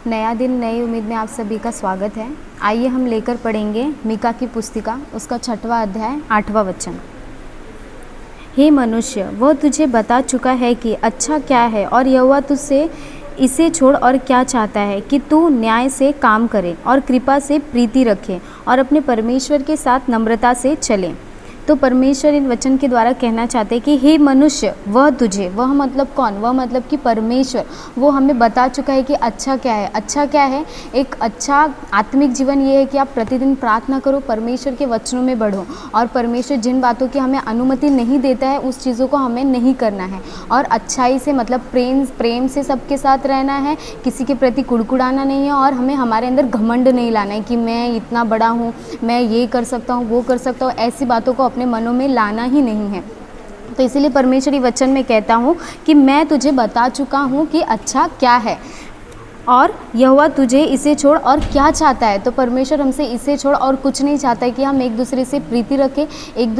नया दिन नई उम्मीद में आप सभी का स्वागत है। आइए हम लेकर पढ़ेंगे मीका की पुस्तिका, उसका 6वां अध्याय 8वां वचन। हे मनुष्य, वह तुझे बता चुका है कि अच्छा क्या है और यहोवा तुझसे इसे छोड़ और क्या चाहता है कि तू न्याय से काम करे और कृपा से प्रीति रखे और अपने परमेश्वर के साथ नम्रता से चले। तो परमेश्वर इन वचन के द्वारा कहना चाहते हैं कि हे मनुष्य, वह तुझे, वह मतलब कौन, वह मतलब कि परमेश्वर, वो हमें बता चुका है कि अच्छा क्या है। अच्छा क्या है? एक अच्छा आत्मिक जीवन ये है कि आप प्रतिदिन प्रार्थना करो, परमेश्वर के वचनों में बढ़ो और परमेश्वर जिन बातों की हमें अनुमति नहीं देता है उस चीज़ों को हमें नहीं करना है और अच्छाई से मतलब प्रेम से सबके साथ रहना है, किसी के प्रति कुड़कुड़ाना नहीं है और हमें हमारे अंदर घमंड नहीं लाना है कि मैं इतना बड़ा हूँ, मैं ये कर सकता हूँ, वो कर सकता हूँ। ऐसी बातों को अपने मनों में लाना ही नहीं है। तो इसीलिए परमेश्वरी वचन में कहता हूँ कि मैं तुझे बता चुका हूँ कि अच्छा क्या है और यहोवा तुझे इसे छोड़ और क्या चाहता है। तो परमेश्वर हमसे इसे छोड़ और कुछ नहीं चाहता है कि हम एक दूसरे से प्रीति रखें, एक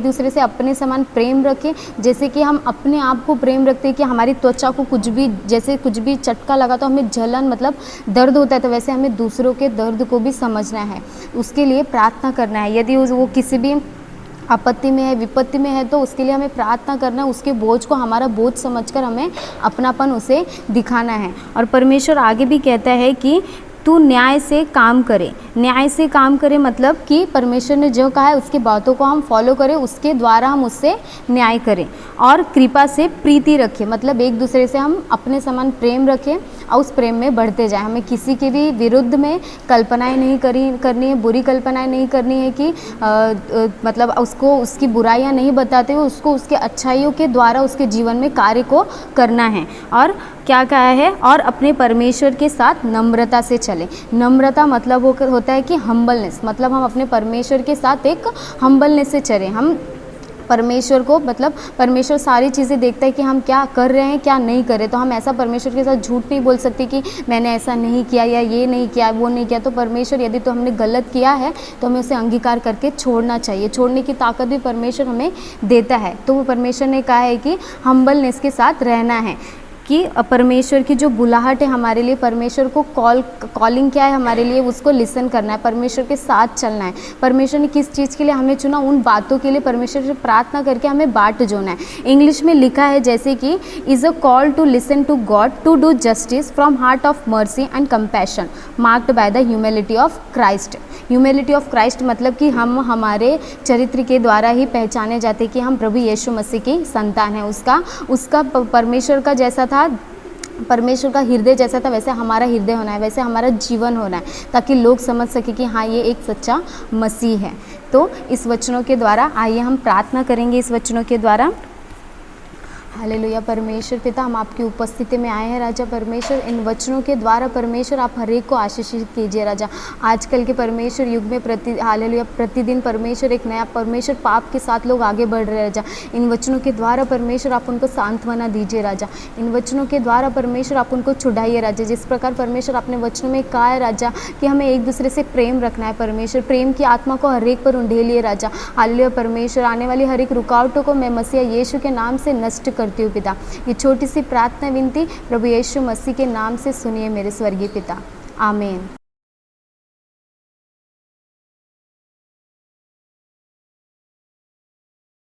दूसरे से अपने समान प्रेम रखें। जैसे कि हम अपने आप को प्रेम रखते हैं कि हमारी त्वचा को कुछ भी चटका लगा तो हमें जलन मतलब दर्द होता है, तो वैसे हमें दूसरों के दर्द को भी समझना है, उसके लिए प्रार्थना करना है। यदि वो किसी भी आपत्ति में है, विपत्ति में है, तो उसके लिए हमें प्रार्थना करना है, उसके बोझ को हमारा बोझ समझकर हमें अपनापन उसे दिखाना है। और परमेश्वर आगे भी कहता है कि तू न्याय से काम करे। न्याय से काम करे मतलब कि परमेश्वर ने जो कहा है उसकी बातों को हम फॉलो करें, उसके द्वारा हम उससे न्याय करें और कृपा से प्रीति रखें, मतलब एक दूसरे से हम अपने समान प्रेम रखें और उस प्रेम में बढ़ते जाएं। हमें किसी के भी विरुद्ध में कल्पनाएं नहीं करनी है, बुरी कल्पनाएं नहीं करनी है कि मतलब उसको उसकी बुराइयां नहीं बताते हुए उसको उसके अच्छाइयों के द्वारा उसके जीवन में कार्य को करना है। और क्या कहा है? और अपने परमेश्वर के साथ नम्रता से चले। नम्रता मतलब होता है कि हम्बलनेस, मतलब हम अपने परमेश्वर के साथ एक हम्बलनेस से चलें। हम परमेश्वर को मतलब परमेश्वर सारी चीज़ें देखता है कि हम क्या कर रहे हैं क्या नहीं कर रहे, तो हम ऐसा परमेश्वर के साथ झूठ नहीं बोल सकते कि मैंने ऐसा नहीं किया या ये नहीं किया वो नहीं किया। तो परमेश्वर यदि तो हमने गलत किया है तो हमें उसे अंगीकार करके छोड़ना चाहिए, छोड़ने की ताकत भी परमेश्वर हमें देता है। तो वो परमेश्वर ने कहा है कि हम्बलनेस के साथ रहना है, कि परमेश्वर की जो बुलाहट है हमारे लिए, परमेश्वर को कॉलिंग क्या है हमारे लिए, उसको लिसन करना है, परमेश्वर के साथ चलना है। परमेश्वर ने किस चीज़ के लिए हमें चुना, उन बातों के लिए परमेश्वर से प्रार्थना करके हमें बाट जोड़ना है। इंग्लिश में लिखा है जैसे कि is a call to listen to God to do justice from heart of mercy and compassion marked by the humility of Christ. Humility of Christ मतलब कि हम हमारे चरित्र के द्वारा ही पहचाने जाते कि हम प्रभु यीशु मसीह की संतान हैं। उसका परमेश्वर का जैसा था, परमेश्वर का हृदय जैसा था वैसे हमारा हृदय होना है, वैसे हमारा जीवन होना है, ताकि लोग समझ सके कि हाँ ये एक सच्चा मसीह है। तो इस वचनों के द्वारा आइए हम प्रार्थना करेंगे। इस वचनों के द्वारा हालेलुया। परमेश्वर पिता, हम आपकी उपस्थिति में आए हैं राजा परमेश्वर। इन वचनों के द्वारा परमेश्वर आप हर एक को आशीषित कीजिए राजा। आजकल के परमेश्वर युग में हालेलुया प्रतिदिन परमेश्वर एक नया परमेश्वर पाप के साथ लोग आगे बढ़ रहे हैं राजा। इन वचनों के द्वारा परमेश्वर आप उनको सांत्वना दीजिए राजा। इन वचनों के द्वारा परमेश्वर आप उनको छुड़ाइए राजा। जिस प्रकार परमेश्वर आपने वचनों में कहा है राजा कि हमें एक दूसरे से प्रेम रखना है परमेश्वर, प्रेम की आत्मा को हर एक पर उंडेलिए राजा। हालेलुया परमेश्वर, आने वाली हर एक रुकावटों को मैं मसीह यीशु के नाम से नष्ट करती हूँ पिता। ये छोटी सी प्रार्थना विनती प्रभु यीशु मसीह के नाम से सुनिए मेरे स्वर्गीय पिता, आमीन।